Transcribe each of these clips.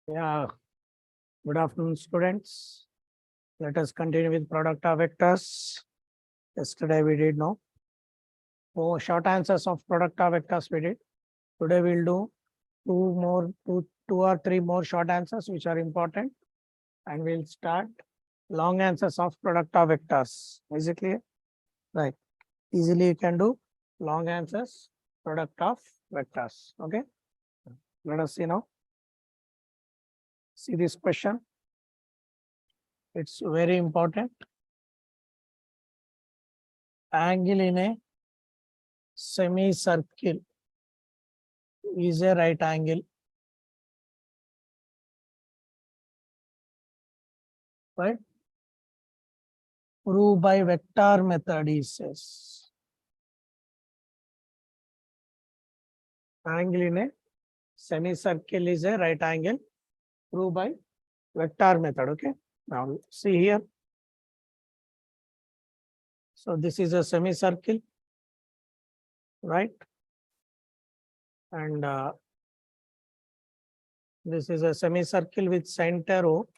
Yeah, good afternoon, students. Let us continue with product of vectors. Yesterday we did no. Oh, short answers of product of vectors we did. Today we'll do two or three more short answers which are important, and we'll start long answers of product of vectors. Is it clear? Right. Easily you can do long answers, product of vectors. Okay. Let us see now. See this question. It's very important. Angle in a semicircle is a right angle. Right? Prove by vector method, he says. Angle in a semicircle is a right angle. Prove by vector method. Okay. Now see here. So this is a semicircle, right? And this is a semicircle with center O.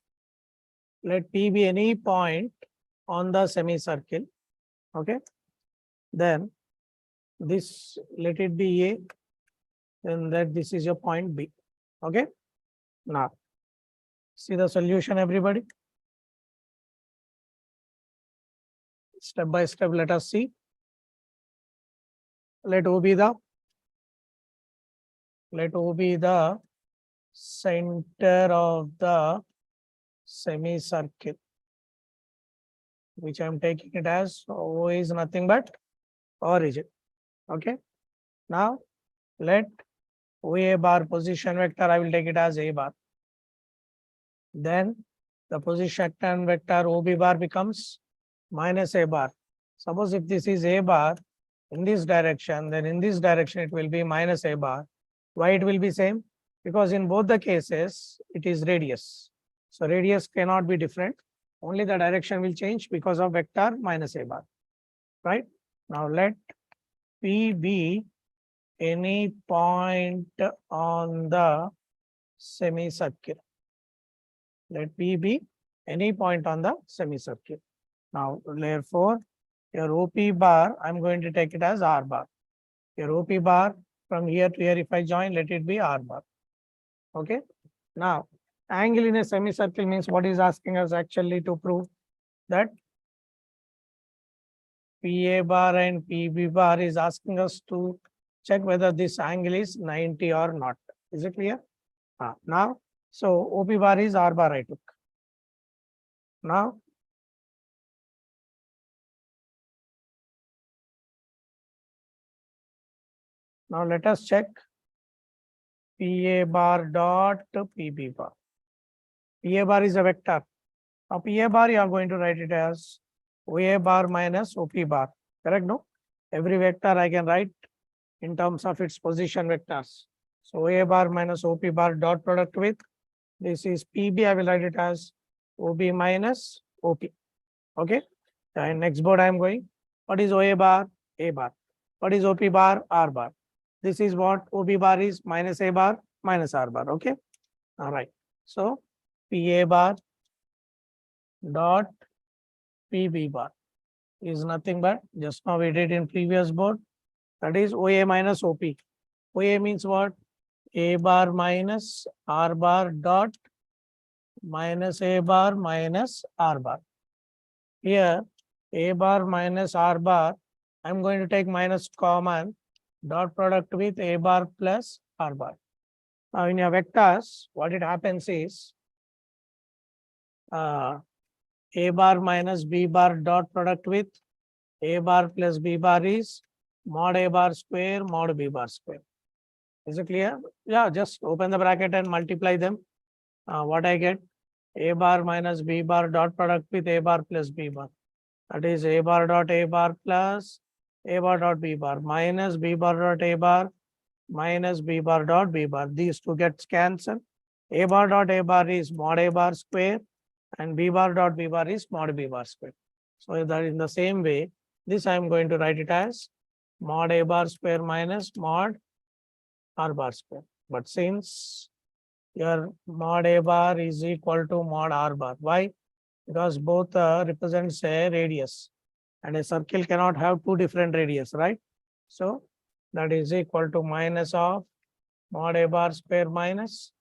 Let P be any point on the semicircle. Okay. Then this, let it be A. Then that this is your point B. Okay. Now, see the solution, everybody. Step by step, let us see. Let O be the center of the semicircle, which I am taking it as O is nothing but origin. Okay. Now, let OA bar position vector, I will take it as A bar. Then the position vector OB bar becomes minus A bar. Suppose if this is A bar in this direction, then in this direction it will be minus A bar. Why it will be same? Because in both the cases it is radius. So radius cannot be different. Only the direction will change because of vector minus A bar. Right? Now let P be any point on the semicircle. Let P be any point on the semicircle. Now, therefore, your OP bar, I'm going to take it as R bar. Your OP bar from here to here, if I join, let it be R bar. Okay. Now, angle in a semicircle means what is asking us actually to prove that PA bar and PB bar is asking us to check whether this angle is 90 or not. Is it clear? Now, so OP bar is R bar I took. Now, let us check PA bar dot PB bar. PA bar is a vector. Now, PA bar you are going to write it as OA bar minus OP bar. Correct? No? Every vector I can write in terms of its position vectors. So OA bar minus OP bar dot product with this is PB. I will write it as OB minus OP. Okay. And next board I am going. What is OA bar? A bar. What is OP bar? R bar. This is what OB bar is minus A bar minus R bar. Okay. All right. So PA bar dot PB bar is nothing but just now we did in previous board. That is OA minus OP. OA means what? A bar minus R bar dot minus A bar minus R bar. Here A bar minus R bar, I'm going to take minus common, dot product with A bar plus R bar. Now in your vectors, what it happens is A bar minus B bar dot product with A bar plus B bar is mod A bar square mod B bar square. Is it clear? Yeah, just open the bracket and multiply them. What I get? A bar minus B bar dot product with A bar plus B bar. That is A bar dot A bar plus A bar dot B bar minus B bar dot A bar minus B bar dot B bar. These two gets cancelled. A bar dot A bar is mod A bar square and B bar dot B bar is mod B bar square. So that in the same way, this I am going to write it as mod A bar square minus mod R bar square. But since your mod A bar is equal to mod R bar. Why? Because both represents a radius, and a circle cannot have two different radius, right? So that is equal to minus of mod A bar square minus,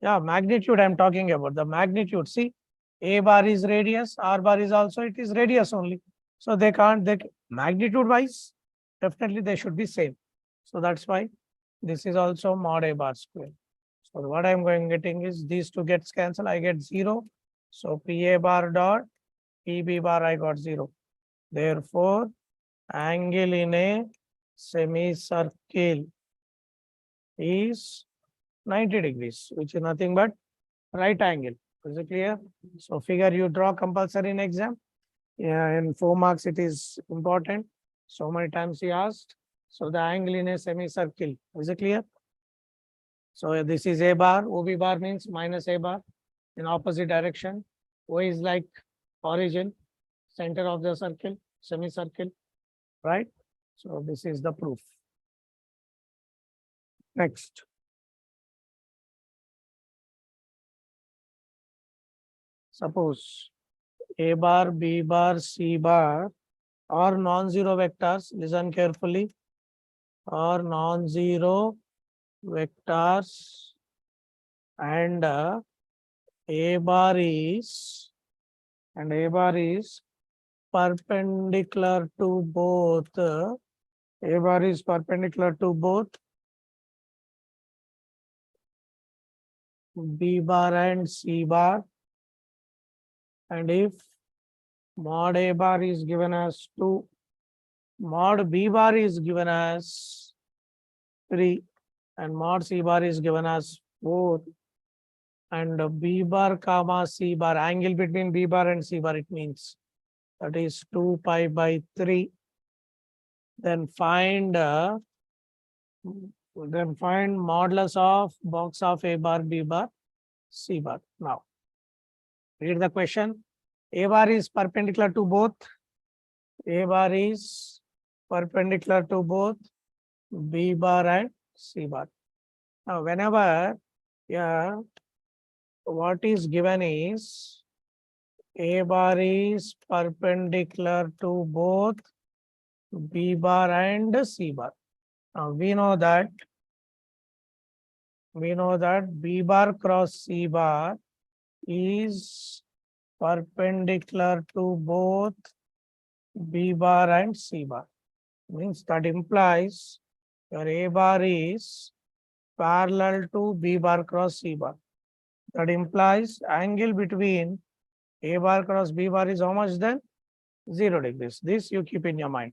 yeah, magnitude I'm talking about, the magnitude. See, A bar is radius, R bar is also, it is radius only. So they can't, magnitude wise, definitely they should be same. So that's why this is also mod A bar square. So what I'm getting is these two gets cancelled, I get 0. So PA bar dot PB bar, I got 0. Therefore, angle in a semicircle is 90 degrees, which is nothing but right angle. Is it clear? So figure you draw compulsory in exam. Yeah, in 4 marks it is important. So many times he asked. So the angle in a semicircle. Is it clear? So this is A bar. OB bar means minus A bar in opposite direction. O is like origin, center of the circle, semicircle, right? So this is the proof. Next. Suppose A bar, B bar, C bar are non-zero vectors. Listen carefully. Are non-zero vectors, and A bar is perpendicular to both. A bar is perpendicular to both B bar and C bar. And if mod A bar is given as 2, mod B bar is given as 3, and mod C bar is given as 4, and B bar comma C bar, angle between B bar and C bar, it means that is 2 pi by 3. Then find modulus of box of A bar, B bar, C bar. Now read the question. A bar is perpendicular to both. A bar is perpendicular to both B bar and C bar. Now whenever, yeah, what is given is A bar is perpendicular to both B bar and C bar. Now we know that B bar cross C bar is perpendicular to both B bar and C bar. Means that implies your A bar is parallel to B bar cross C bar. That implies angle between A bar cross B bar is how much then? 0 degrees. This you keep in your mind.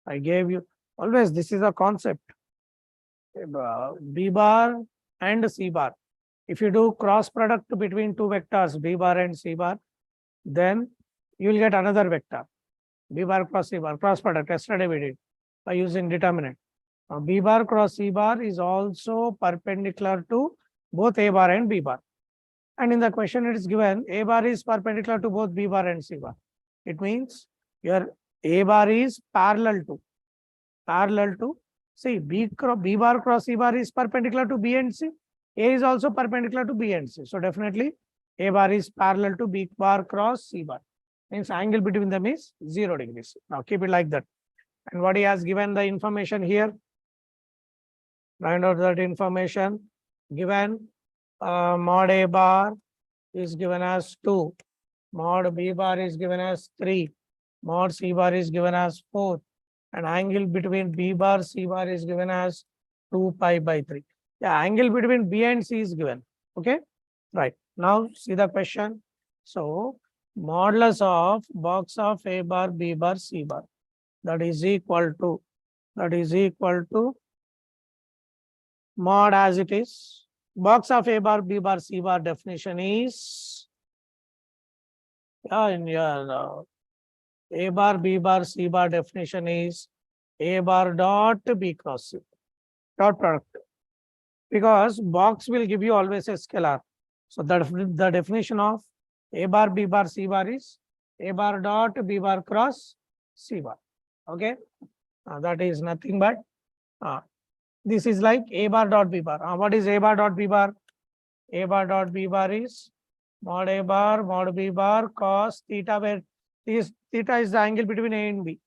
I gave you, always this is a concept. B bar and C bar. If you do cross product between two vectors, B bar and C bar, then you will get another vector. B bar cross C bar, cross product. Yesterday we did by using determinant. Now, B bar cross C bar is also perpendicular to both A bar and B bar. And in the question it is given A bar is perpendicular to both B bar and C bar. It means your A bar is parallel to see B bar cross C bar is perpendicular to B and C. A is also perpendicular to B and C. So definitely A bar is parallel to B bar cross C bar. Means angle between them is 0 degrees. Now keep it like that. And what he has given the information here, find out that information given. Mod A bar is given as 2, mod B bar is given as 3, mod C bar is given as 4, and angle between B bar C bar is given as 2 pi by 3. Yeah, angle between B and C is given. Okay, right. Now see the question. So modulus of box of A bar, B bar, C bar, that is equal to mod as it is. Box of A bar, B bar, C bar definition is, in your A bar, B bar, C bar definition is A bar dot B cross C, dot product. Because box will give you always a scalar. So the definition of A bar, B bar, C bar is A bar dot B bar cross C bar. Okay, that is nothing but This is like A bar dot B bar. What is A bar dot B bar? A bar dot B bar is mod A bar mod B bar cos theta, where this theta is the angle between A and B.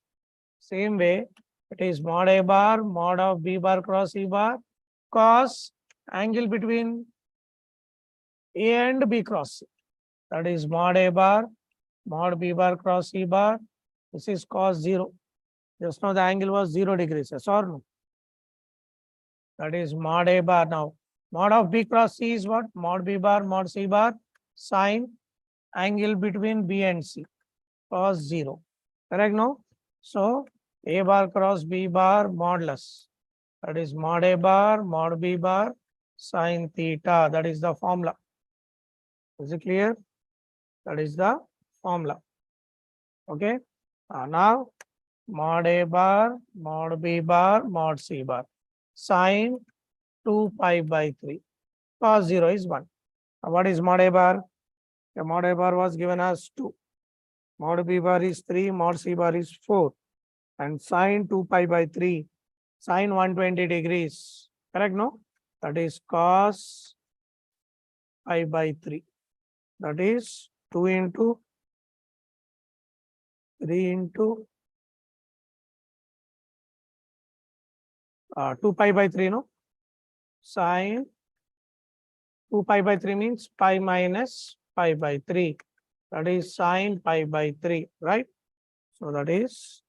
Same way, it is mod A bar mod of B bar cross E bar cos angle between A and B cross C. That is mod A bar mod B bar cross E bar. This is cos 0. Just now the angle was 0 degrees, yes or no? That is mod A bar. Now, mod of B cross C is what? Mod B bar mod C bar sine angle between B and C cos 0. Correct, no? So, A bar cross B bar modulus. That is mod A bar mod B bar sine theta. That is the formula. Is it clear? That is the formula. Okay. Now, mod A bar mod B bar mod C bar sine 2 pi by 3 cos 0 is 1. What is mod A bar? The mod A bar was given as 2. Mod B bar is 3, mod C bar is 4. And sine 2 pi by 3, sine 120 degrees. Correct, no? That is cos pi by 3. That is 2 into 3 into 2 pi by 3, no? Sine 2 pi by 3 means pi minus pi by 3. That is sine pi by 3, right? So that is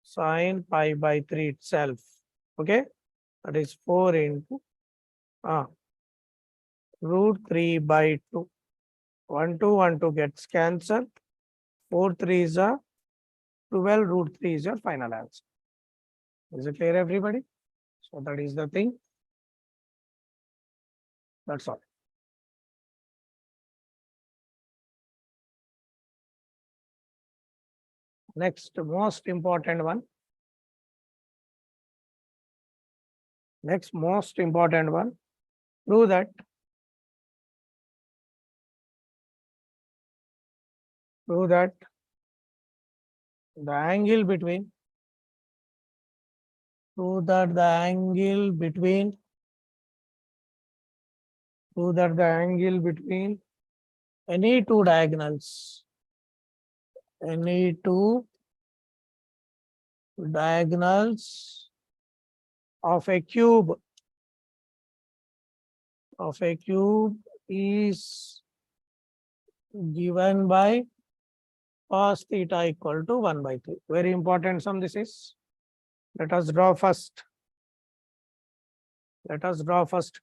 sine pi by 3 itself. Okay? That is 4 into root 3 by 2. 1, 2, 1, 2 gets cancelled. 4, 3 is a 12, root 3 is your final answer. Is it clear, everybody? So that is the thing. That's all. Next, most important one. Next, most important one. Prove that the angle between any two diagonals of a cube is given by cos theta equal to 1 by 3. Very important sum this is. Let us draw first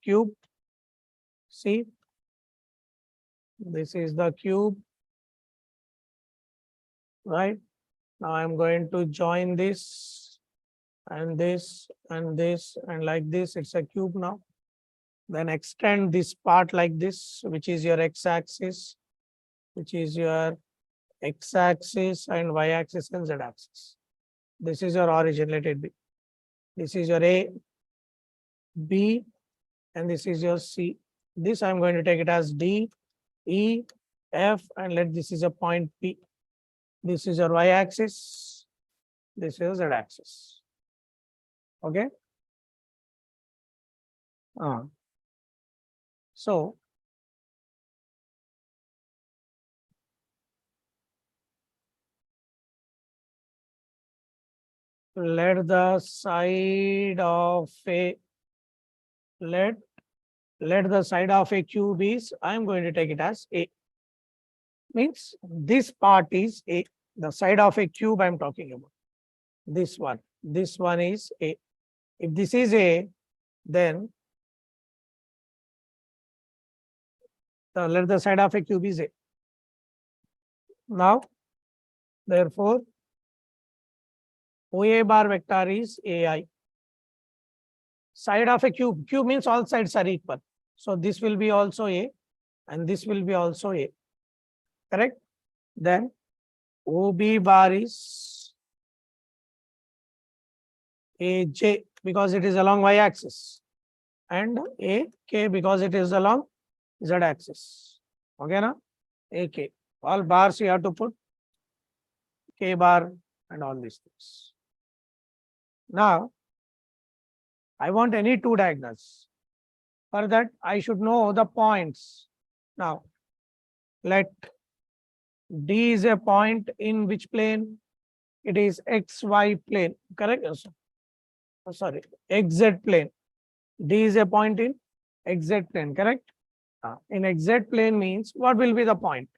cube. See, this is the cube, right? Now I'm going to join this and this and this and like this. It's a cube now. Then extend this part like this, which is your x-axis, and y-axis and z-axis. This is your origin, let it be. This is your A, B, and this is your C. This I'm going to take it as D, E, F, and let this is a point P. This is your y-axis. This is z-axis. Okay. So let the side of a cube is, I'm going to take it as A. Means this part is A. The side of a cube I'm talking about. This one is A. If this is A, then let the side of a cube is A. Now, therefore, OA bar vector is AI. Side of a cube. Cube means all sides are equal. So this will be also A and this will be also A. Correct? Then OB bar is AJ because it is along y-axis and AK because it is along z-axis. Okay, na? AK. All bars you have to put K bar and all these things. Now, I want any two diagonals. For that, I should know the points. Now, let D is a point in which plane? It is XY plane, correct? Sorry, XZ plane. D is a point in XZ plane, correct? In XZ plane means what will be the point?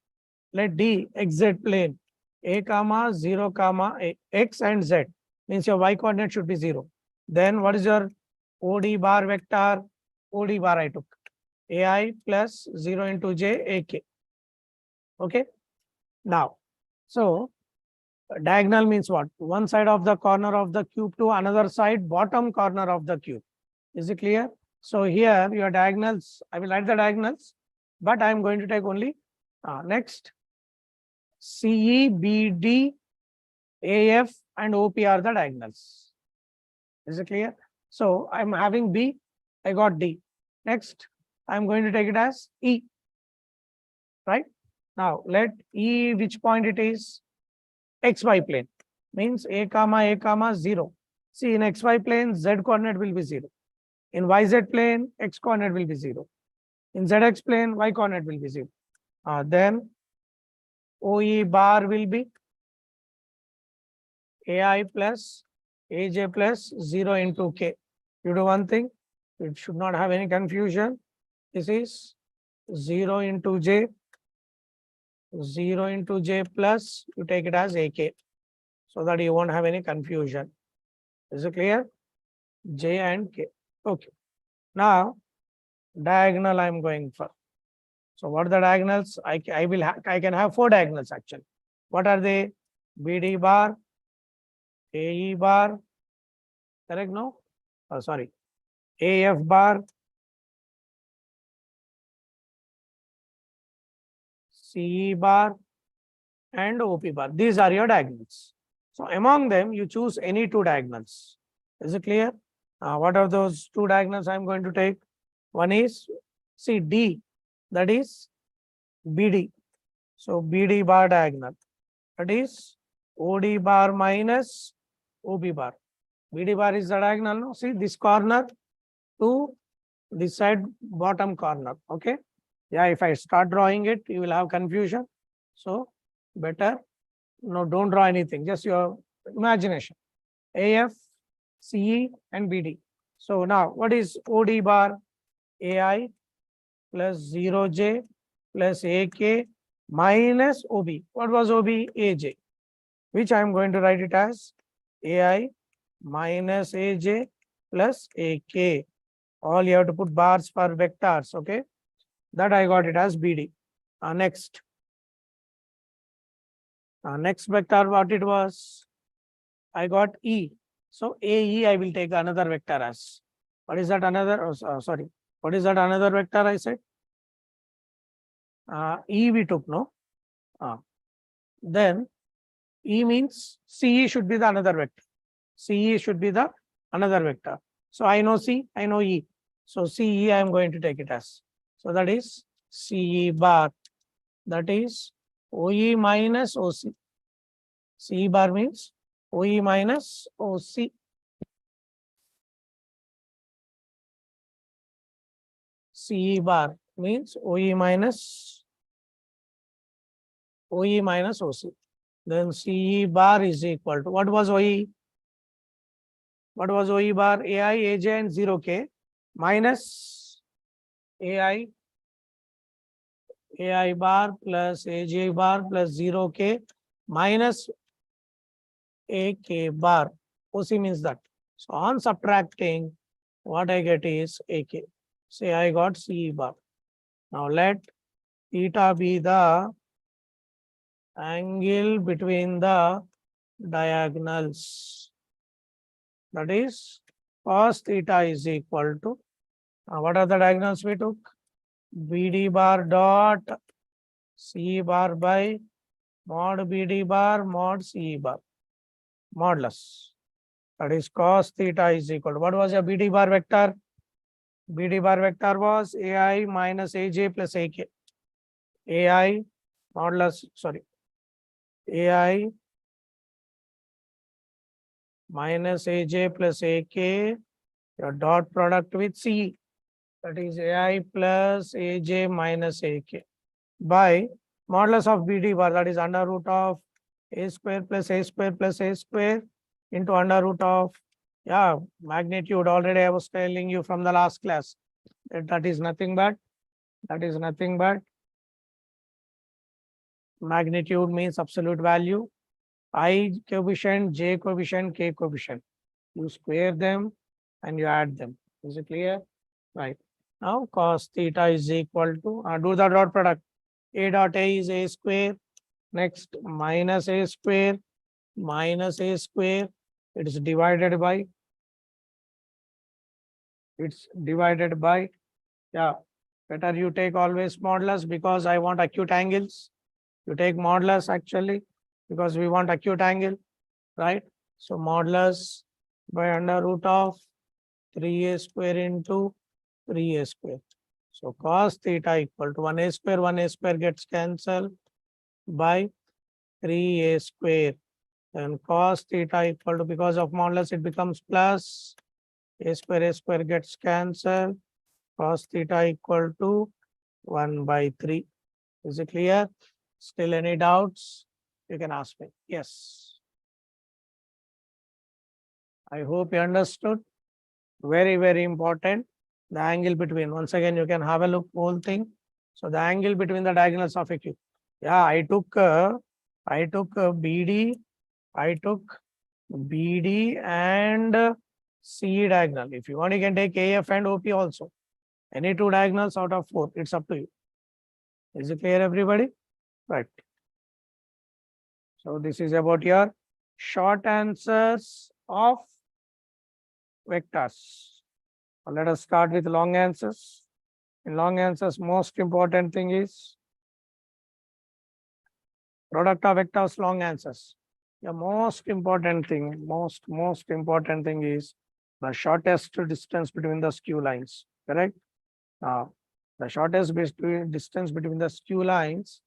Let D XZ plane. A comma 0 comma X and Z means your Y coordinate should be 0. Then what is your OD bar vector? OD bar I took. AI plus 0 into J AK. Okay. Now, so diagonal means what? One side of the corner of the cube to another side, bottom corner of the cube. Is it clear? So here your diagonals, I will write the diagonals, but I am going to take only next CE, BD, AF and OP are the diagonals. Is it clear? So I'm having B, I got D. Next, I'm going to take it as E. Right? Now let E which point it is? XY plane means A comma 0. See, in XY plane, Z coordinate will be 0. In YZ plane, X coordinate will be 0. In ZX plane, Y coordinate will be 0. Then OE bar will be AI plus AJ plus 0 into K. You do one thing, it should not have any confusion. This is 0 into J, 0 into J plus, you take it as AK, so that you won't have any confusion. Is it clear? J and K. Okay. Now, diagonal I am going for. So what are the diagonals? I can have 4 diagonals actually. What are they? BD bar, AE bar, correct? No? Oh, sorry. AF bar, CE bar, and OP bar. These are your diagonals. So among them, you choose any 2 diagonals. Is it clear? What are those 2 diagonals I am going to take? One is, see, D, that is BD. So BD bar diagonal, that is OD bar minus OB bar. BD bar is the diagonal. No? See, this corner to this side bottom corner. Okay. Yeah, if I start drawing it, you will have confusion. So better, no, don't draw anything, just your imagination. AF, CE, and BD. So now, what is OD bar? AI plus 0J plus AK minus OB. What was OB? AJ, which I am going to write it as AI minus AJ plus AK. All you have to put bars for vectors, okay? That I got it as BD. Next vector, what it was? I got E. So AE, I will take another vector as. What is that another? Oh, sorry. What is that another vector I said? E we took, no? Then E means CE should be the another vector. CE should be the another vector. So I know C, I know E. So CE I am going to take it as. So that is CE bar. That is OE minus OC. CE bar means OE minus OC. CE bar means OE minus OC. Then CE bar is equal to, what was OE? What was OE bar? AI, AJ and 0K minus AI bar plus AJ bar plus 0K minus AK bar. OC means that. So on subtracting, what I get is AK. Say I got CE bar. Now let theta be the angle between the diagonals. That is cos theta is equal to, what are the diagonals we took? BD bar dot CE bar by mod BD bar mod CE bar modulus. That is cos theta is equal to, what was your BD bar vector? BD bar vector was AI minus AJ plus AK. AI modulus, sorry, AI minus aj plus ak, your dot product with c, that is ai plus aj minus ak, by modulus of bd bar, that is under root of a square plus a square plus a square into under root of, yeah, magnitude. Already I was telling you from the last class that is nothing but magnitude means absolute value, I coefficient, j coefficient, k coefficient. You square them and you add them. Is it clear? Right. Now cos theta is equal to, do the dot product. A dot a is a square. Next minus a square minus a square. It is divided by. It's divided by. Yeah. Better you take always modulus because I want acute angles. You take modulus actually because we want acute angle, right? So modulus by under root of 3a square into 3a square. So cos theta equal to 1a square gets cancelled by 3a square. And cos theta equal to, because of modulus, it becomes plus a square gets cancelled. Cos theta equal to 1 by 3. Is it clear? Still any doubts? You can ask me. Yes. I hope you understood. Very, very important. The angle between. Once again, you can have a look whole thing. So the angle between the diagonals of a cube. Yeah, I took BD. I took BD and CE diagonal. If you want, you can take AF and OP also. Any two diagonals out of 4. It's up to you. Is it clear, everybody? Right. So this is about your short answers of vectors. Let us start with long answers. In long answers, most important thing is product of vectors, long answers. The most important thing is the shortest distance between the skew lines. Correct? The shortest distance between the skew lines.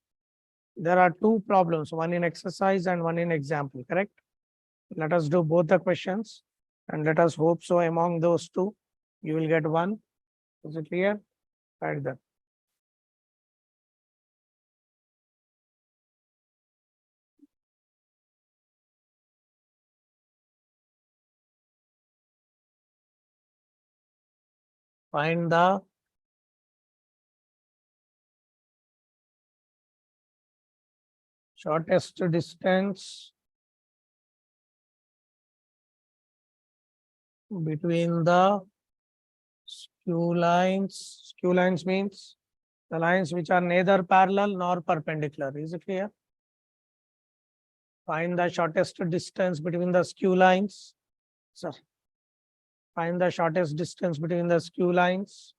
There are two problems, one in exercise and one in example. Correct? Let us do both the questions and let us hope so among those two you will get one. Is it clear? Right there. Find the shortest distance between the skew lines. Skew lines means the lines which are neither parallel nor perpendicular. Is it clear? Find the shortest distance between the skew lines. So find the shortest distance between the skew lines.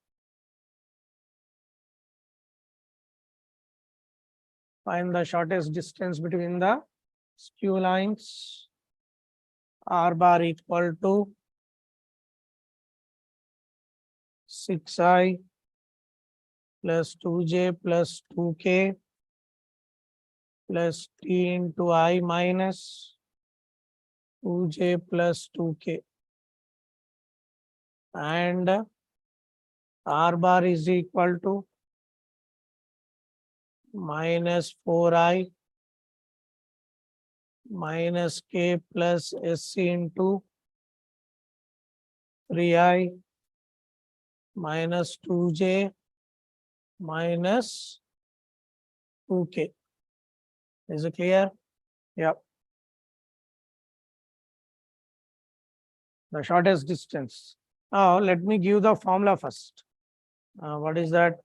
Find the shortest distance between the skew lines. R bar equal to 6i plus 2j plus 2k plus t into I minus 2j plus 2k. And R bar is equal to minus 4i minus k plus sc into 3i minus 2j minus 2k. Is it clear? Yep. The shortest distance. Now let me give the formula first. What is that?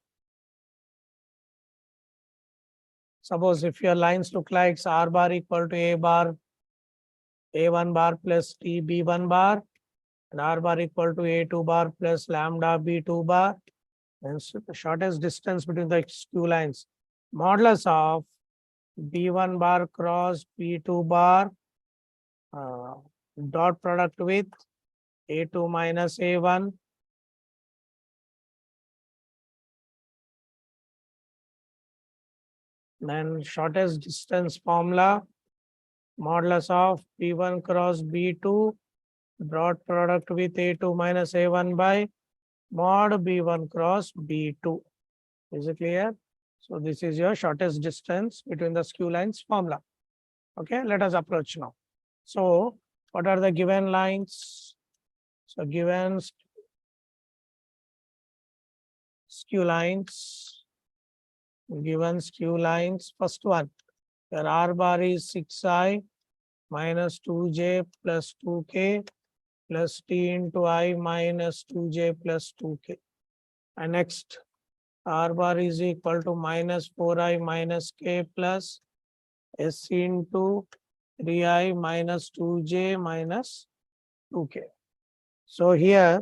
Suppose if your lines look like R bar equal to A bar, A1 bar plus T B1 bar, and R bar equal to A2 bar plus lambda B2 bar, and so the shortest distance between the skew lines, modulus of B1 bar cross B2 bar, dot product with A2 minus A1, then shortest distance formula, modulus of B1 cross B2 dot product with A2 minus A1 by mod B1 cross B2. Is it clear? So this is your shortest distance between the skew lines formula. Okay, let us approach now. So what are the given lines? So given skew lines, first one, your R bar is 6i minus 2j plus 2k plus t into I minus 2j plus 2k. And next, R bar is equal to minus 4i minus k plus s into 3i minus 2j minus 2k. So here,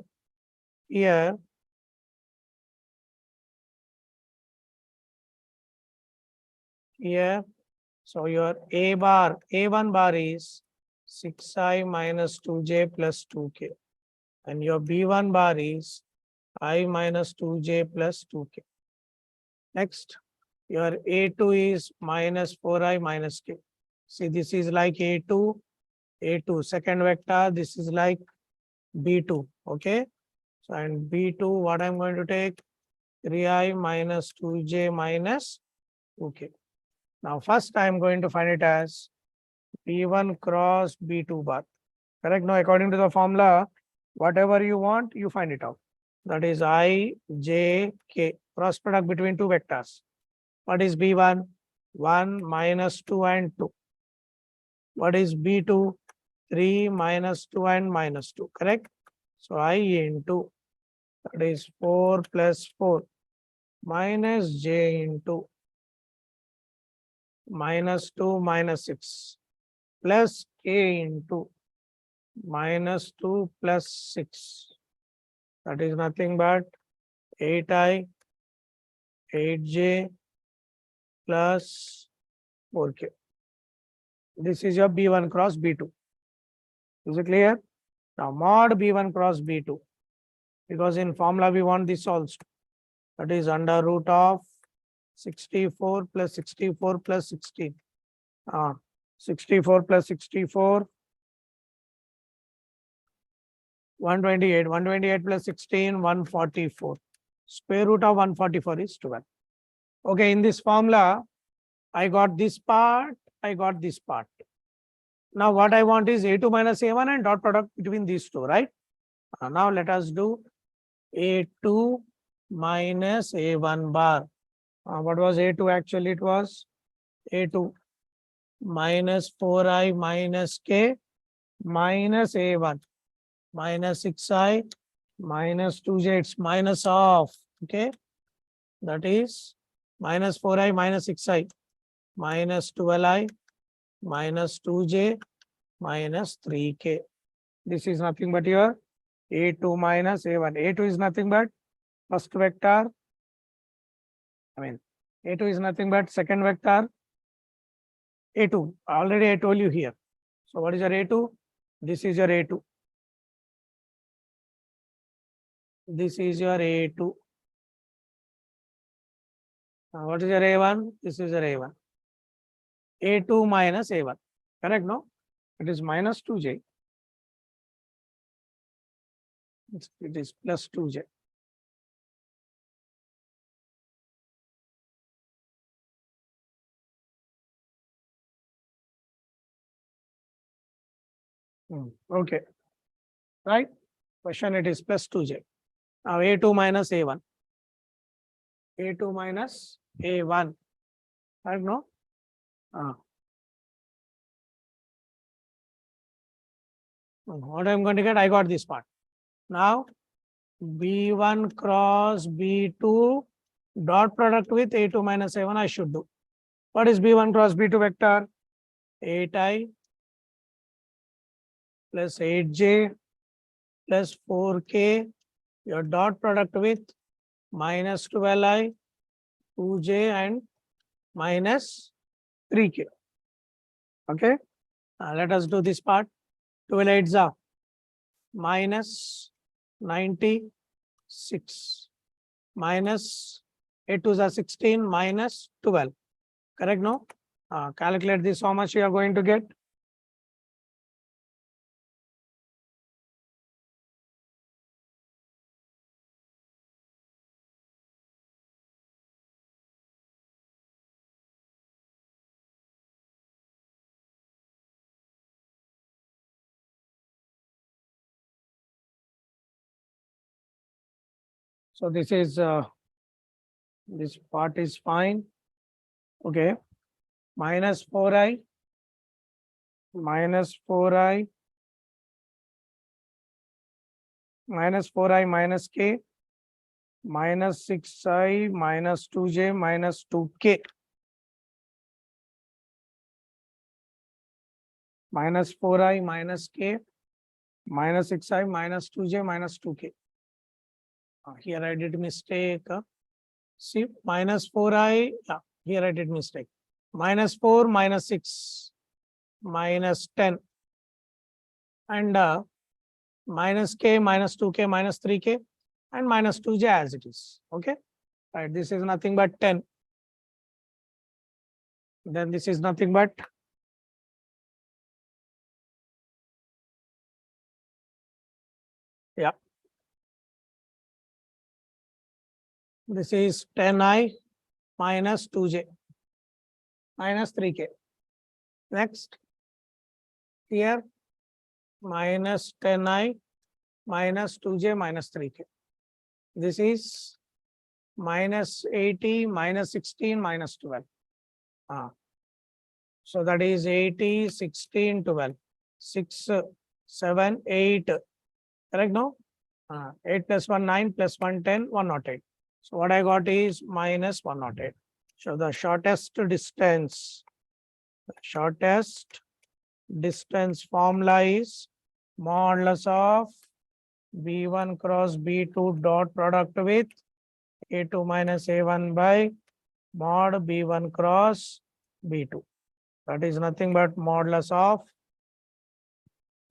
so your A1 bar is 6i minus 2j plus 2k. And your B1 bar is I minus 2j plus 2k. Next, your A2 is minus 4i minus k. See, this is like A2, second vector. This is like B2, okay? So, and B2, what I'm going to take? 3i minus 2j minus 2k. Now, first I'm going to find it as B1 cross B2 bar. Correct? Now, according to the formula, whatever you want, you find it out. That is I, j, k, cross product between two vectors. What is B1? 1 minus 2 and 2. What is B2? 3 minus 2 and minus 2. Correct? So I into, that is 4 plus 4 minus j into minus 2 minus 6 plus k into minus 2 plus 6. That is nothing but 8i, 8j plus 4k. This is your B1 cross B2. Is it clear? Now mod B1 cross B2. Because in formula we want this also. That is under root of 64 plus 64 plus 16. 64 plus 64. 128. 128 plus 16, 144. Square root of 144 is 12. Okay, in this formula, I got this part, I got this part. Now what I want is A2 minus A1 and dot product between these two, right? Now let us do A2 minus A1 bar. What was A2 actually? It was A2 minus 4i minus k minus A1 minus 6i minus 2j. It's minus of, okay? That is minus 4i minus 6i minus 12i minus 2j minus 3k. This is nothing but your A2 minus A1. A2 is nothing but first vector. A2 is nothing but second vector. A2. Already I told you here. So what is your A2? This is your A2. This is your A2. What is your A1? This is your A1. A2 minus A1. Correct, no? It is minus 2j. It is plus 2j. Okay. Right? Question, it is plus 2j. Now A2 minus A1. A2 minus A1. Right, no? What I'm going to get? I got this part. Now B1 cross B2 dot product with A2 minus A1 I should do. What is B1 cross B2 vector? 8i plus 8j plus 4k. Your dot product with minus 12i, 2j and minus 3k. Okay. Let us do this part. 12 8s are minus 96 minus 8 2s are 16 minus 12. Correct, no? Calculate this, how much you are going to get. So this is this part is fine. Okay. Minus 4i minus 4i minus 4i minus k minus 6i minus 2j minus 2k minus 4i minus k minus 6i minus 2j minus 2k. Here I did mistake. See, minus 4i, yeah, here I did mistake. Minus 4 minus 6 minus 10 and minus k minus 2k minus 3k and minus 2j as it is. Okay, right, this is nothing but 10. Then this is nothing but yeah, this is 10i minus 2j minus 3k. Next, here minus 10i minus 2j minus 3k. This is minus 80 minus 16 minus 12. So that is 80, 16, 12. 6, 7, 8. Correct, no? 8 plus 1, 9 plus 1, 10, 108. So what I got is minus 108. So the shortest distance formula is modulus of B1 cross B2 dot product with A2 minus A1 by mod B1 cross B2. That is nothing but modulus of,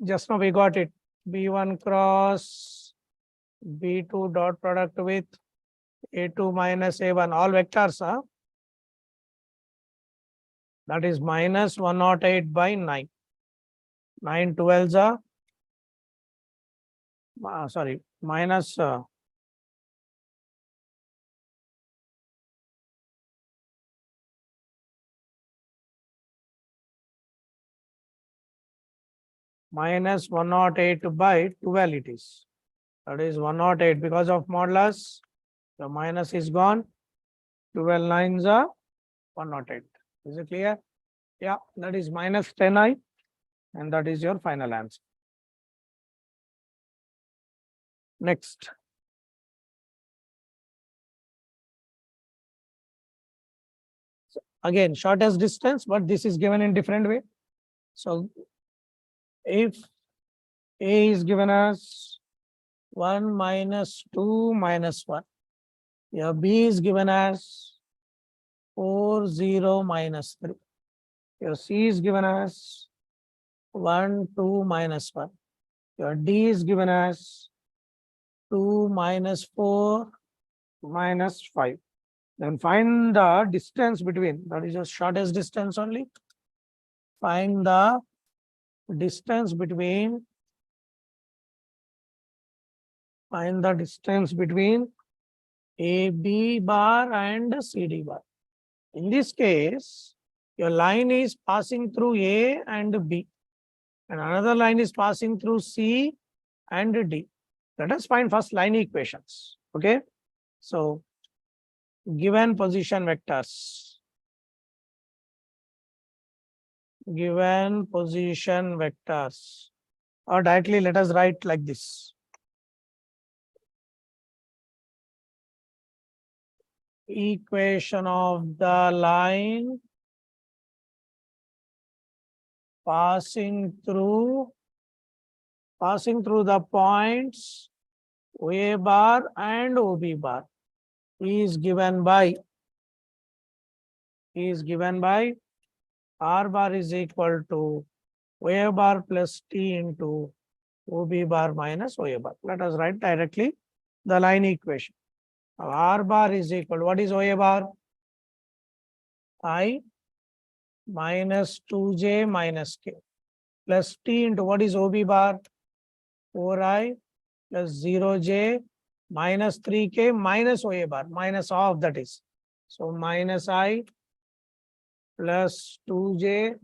just now we got it, B1 cross B2 dot product with A2 minus A1, all vectors are. That is minus 108 by 9. 9 12s are, sorry, minus minus 108 by 12 it is. That is 108 because of modulus. The minus is gone. 12 9s are 108. Is it clear? Yeah, that is minus 10i, and that is your final answer. Next. So again, shortest distance, but this is given in different way. So if A is given as 1 minus 2 minus 1, your B is given as 4 0 minus 3. Your C is given as 1 2 minus 1. Your D is given as 2 minus 4 minus 5. Then find the distance between, that is the shortest distance only. Find the distance between, AB bar and CD bar. In this case, your line is passing through A and B, and another line is passing through C and D. Let us find first line equations. Okay, so given position vectors, or directly let us write like this. Equation of the line passing through the points A bar and OB bar is given by R bar is equal to A bar plus T into OB bar minus OA bar. Let us write directly the line equation. Now, R bar is equal to, what is OA bar? I minus 2j minus k plus T into what is OB bar? 4i plus 0j minus 3k minus OA bar, minus of that is. So minus I plus 2j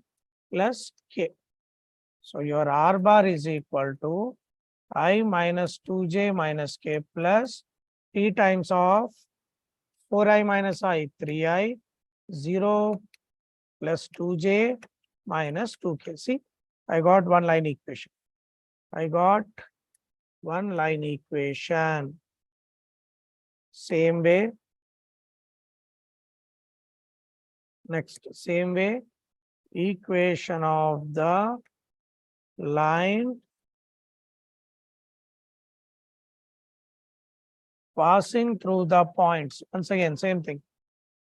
plus k. So your R bar is equal to I minus 2j minus k plus t times of 4i minus I, 3i, 0 plus 2j minus 2k. See, I got one line equation. I got one line equation. Same way. Next, same way, equation of the line passing through the points. Once again, same thing.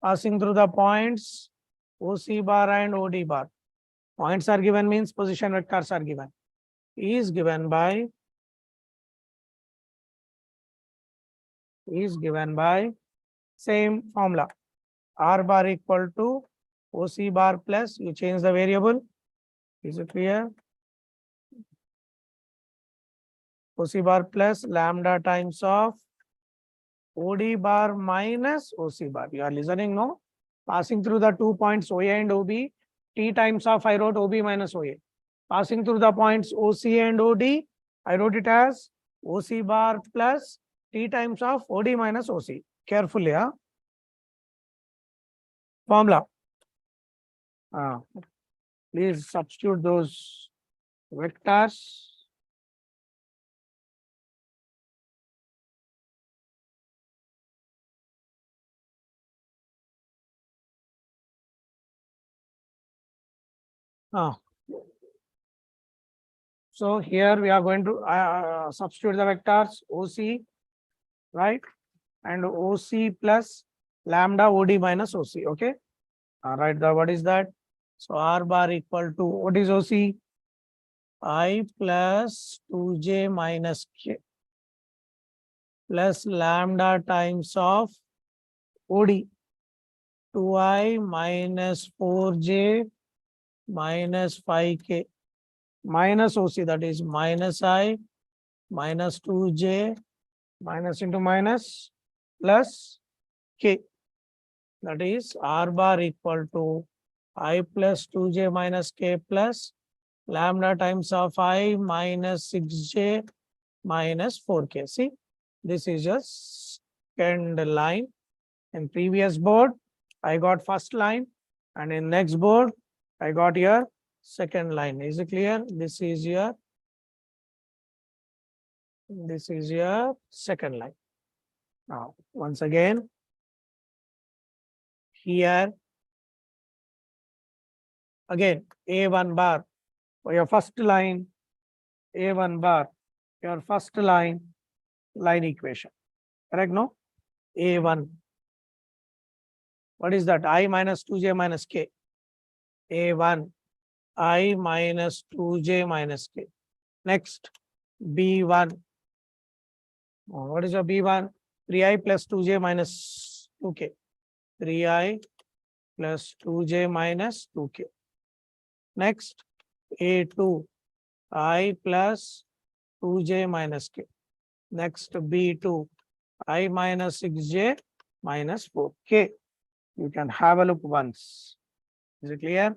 Passing through the points, OC bar and OD bar. Points are given means position vectors are given. Is given by same formula. R bar equal to OC bar plus, you change the variable. Is it clear? OC bar plus lambda times of OD bar minus OC bar. You are listening, no? Passing through the 2 points OA and OB, T times of I wrote OB minus OA. Passing through the points OC and OD, I wrote it as OC bar plus T times of OD minus OC. Carefully, huh? Formula. Please substitute those vectors. So here we are going to substitute the vectors OC, right? And OC plus lambda OD minus OC. Okay. All right. What is that? So R bar equal to, what is OC? I plus 2j minus k plus lambda times of OD, 2i minus 4j minus 5k minus OC, that is minus I minus 2j minus into minus plus k, that is R bar equal to I plus 2j minus k plus lambda times of I minus 6j minus 4k. See, this is just second line. In previous board, I got first line, and in next board, I got your second line. Is it clear? This is your second line. Now, once again, here, again, A1 bar, for your first line, A1 bar, your first line equation. Correct, no? A1. What is that? I minus 2j minus k. A1, I minus 2j minus k. Next, B1. What is your B1? 3i plus 2j minus 2k. 3i plus 2j minus 2k. Next, A2, I plus 2j minus k. Next, B2, I minus 6j minus 4k. You can have a look once. Is it clear?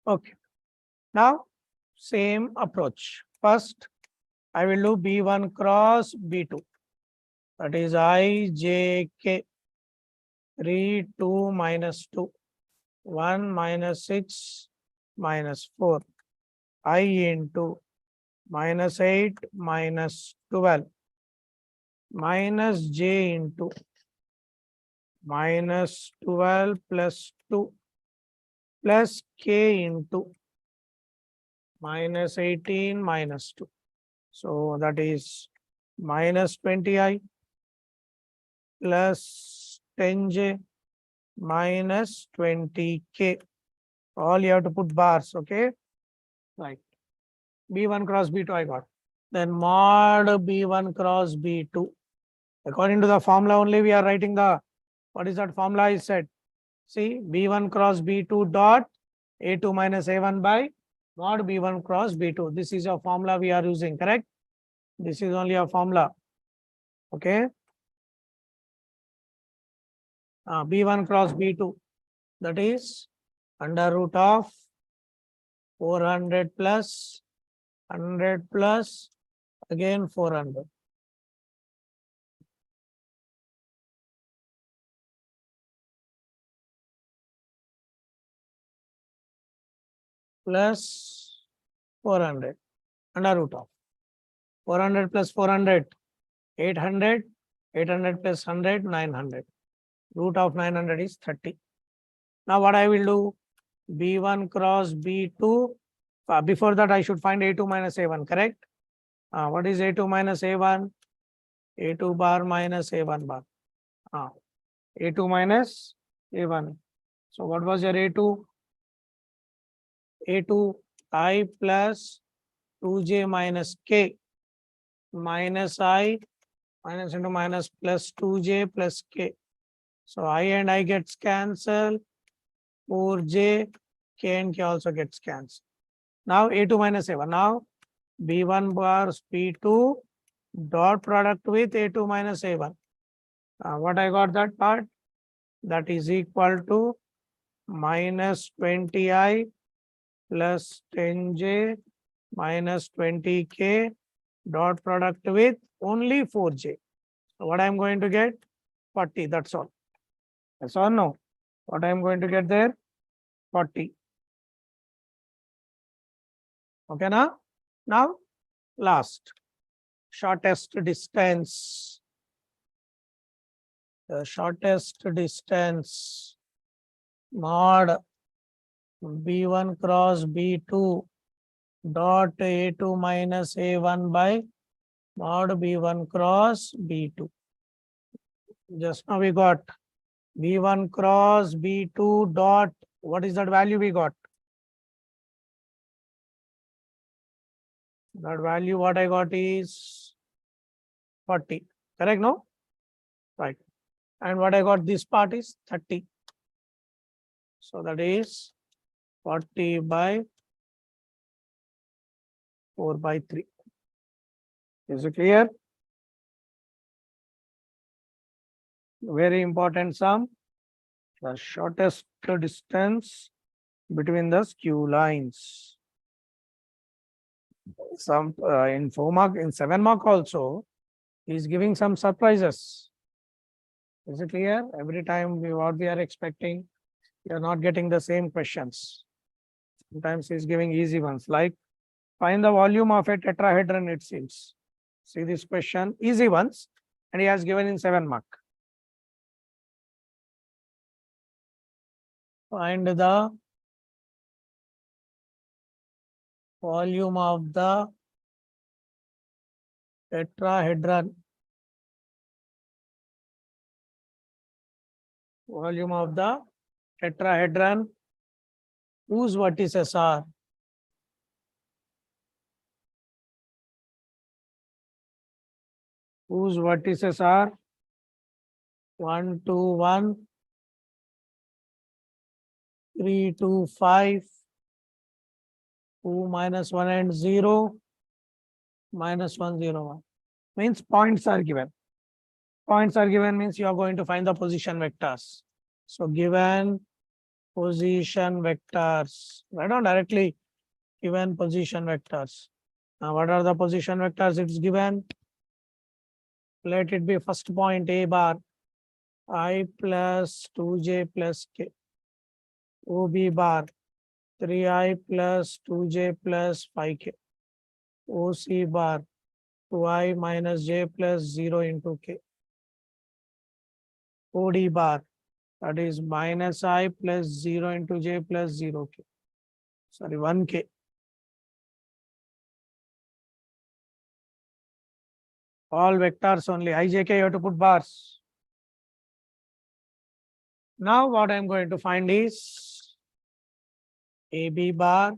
Okay. Now, same approach. First, I will do B1 cross B2. That is I, J, K. 3, 2 minus 2. 1 minus 6 minus 4. I into minus 8 minus 12. Minus J into minus 12 plus 2 plus K into minus 18 minus 2. So that is minus 20i plus 10j minus 20k. All you have to put bars, okay? Right. B1 cross B2 I got. Then mod B1 cross B2. According to the formula only we are writing the, what is that formula I said? See, B1 cross B2 dot A2 minus A1 by mod B1 cross B2. This is a formula we are using, correct? This is only a formula. Okay. B1 cross B2, that is under root of 400 plus 100 plus again 400. Plus 400 under root of 400 plus 400, 800, 800 plus 100, 900. Root of 900 is 30. Now what I will do, B1 cross B2, before that I should find A2 minus A1, correct? What is A2 minus A1? A2 bar minus A1 bar. A2 minus A1. So what was your A2? A2 I plus 2j minus k minus I minus into minus plus 2j plus k. So I and I gets cancelled. 4j, k and k also gets cancelled. Now A2 minus A1. Now B1 bars B2 dot product with A2 minus A1. What I got that part? That is equal to minus 20i plus 10j minus 20k dot product with only 4j. So what I'm going to get? 40, that's all. Yes or no? What I'm going to get there? 40. Okay, now last, shortest distance. The shortest distance mod B1 cross B2 dot A2 minus A1 by mod B1 cross B2. Just now we got B1 cross B2 dot, what is that value we got? That value what I got is 40. Correct, no? Right. And what I got this part is 30. So that is 40 by 4 by 3. Is it clear? Very important sum. The shortest distance between the skew lines. Some in 4 mark, in 7 mark also, he is giving some surprises. Is it clear? Every time what we are expecting, we are not getting the same questions. Sometimes he is giving easy ones, like find the volume of a tetrahedron, it seems. See this question, easy ones, and he has given in 7 mark. Find the volume of the tetrahedron. Volume of the tetrahedron whose vertices are whose vertices are 1, 2, 1, 3, 2, 5, 2, minus 1 and 0, minus 1, 0, 1. Means points are given. Points are given means you are going to find the position vectors. So given position vectors, I don't directly given position vectors. Now what are the position vectors? It's given. Let it be first point A bar, I plus 2j plus k. OB bar, 3i plus 2j plus 5k. OC bar, 2i minus j plus 0 into k. OD bar, that is minus I plus 0 into j plus 0k. Sorry, 1k. All vectors only. IJK, you have to put bars. Now what I am going to find is AB bar,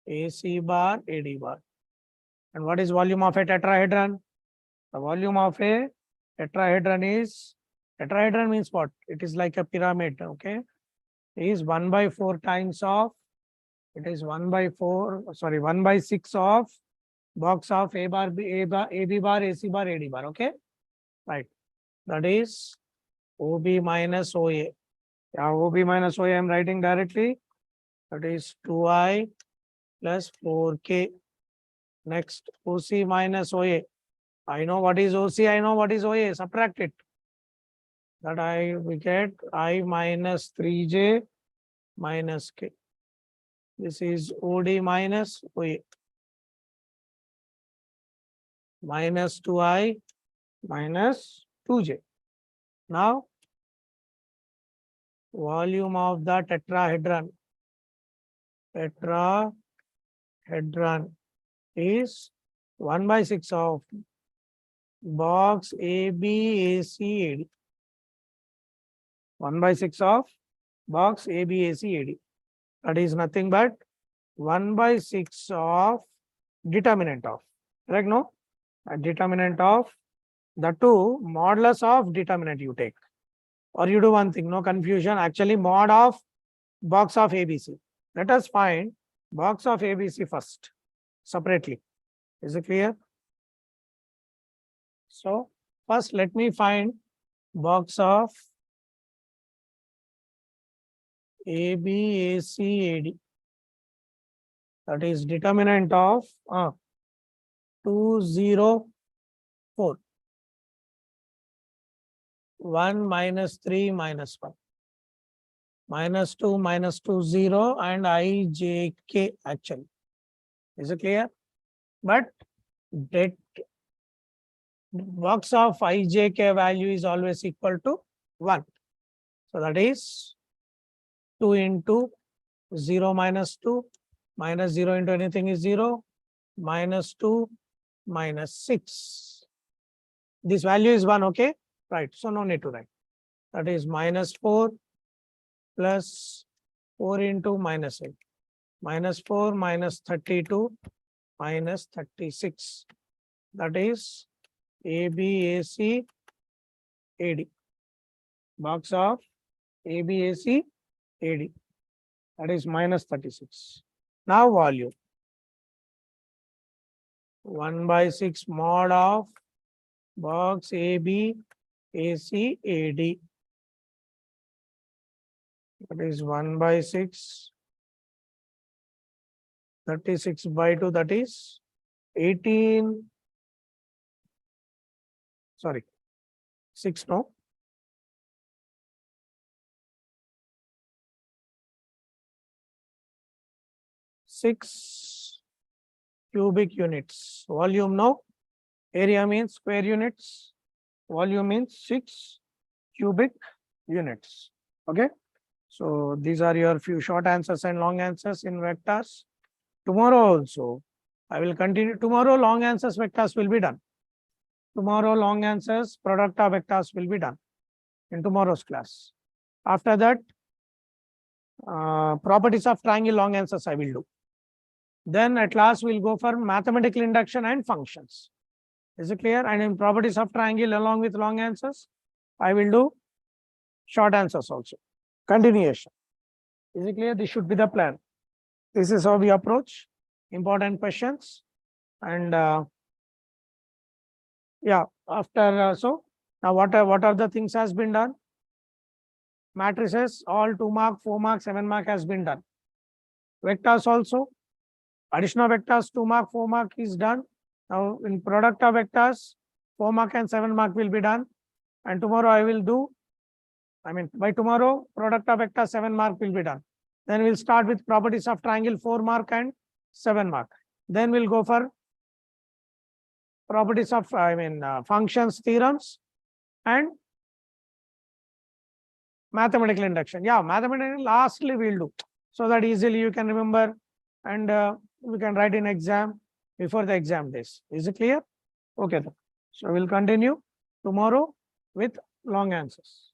AC bar, AD bar. And what is volume of a tetrahedron? The volume of a tetrahedron is, tetrahedron means what? It is like a pyramid, okay? It is 1 by 4 times of, it is 1 by 4, sorry, 1 by 6 of box of A bar, AB bar, AC bar, AD bar, okay? Right. That is OB minus OA. Yeah, OB minus OA I am writing directly. That is 2I plus 4K. Next, OC minus OA. I know what is OC, I know what is OA. Subtract it. That we get I minus 3J minus K. This is OD minus OA. Minus 2I minus 2J. Now, volume of the tetrahedron. Tetrahedron is 1/6 of box ABACAD. 1/6 of box ABACAD. That is nothing but 1/6 of determinant of. Correct? No? A determinant of the two modulus of determinant you take. Or you do one thing, no confusion. Actually, mod of box of ABC. Let us find box of ABC first, separately. Is it clear? So, first let me find box of ABACAD. That is determinant of 204. 1 minus 3 minus 1. Minus 2 minus 2 0 and IJK actually. Is it clear? But that box of IJK value is always equal to 1. So that is 2 into 0 minus 2 minus 0 into anything is 0 minus 2 minus 6. This value is 1, okay? Right. So no need to write. That is minus 4 plus 4 into minus 8. Minus 4 minus 32 minus 36. That is ABACAD. Box of ABACAD. That is minus 36. Now volume. 1/6 mod of box ABACAD. That is 1/6. 36/2, that is 18. Sorry, 6 no. 6 cubic units. Volume no. Area means square units. Volume means 6 cubic units. Okay. So these are your few short answers and long answers in vectors. Tomorrow also, I will continue. Tomorrow long answers vectors will be done. Tomorrow long answers product of vectors will be done in tomorrow's class. After that, properties of triangle long answers I will do. Then at last we'll go for mathematical induction and functions. Is it clear? And in properties of triangle along with long answers, I will do short answers also. Continuation. Is it clear? This should be the plan. This is how we approach important questions. And yeah, after so now what are the things has been done? Matrices, all 2 mark, 4 mark, 7 mark has been done. Vectors also, additional vectors 2 mark, 4 mark is done. Now in product of vectors, 4 mark and 7 mark will be done. And tomorrow I will do, by tomorrow, product of vector 7 mark will be done. Then we'll start with properties of triangle 4 mark and 7 mark. Then we'll go for properties of, functions, theorems, and mathematical induction. Yeah, mathematical lastly we'll do. So that easily you can remember and we can write in exam before the exam days. Is it clear? Okay. So we'll continue tomorrow with long answers.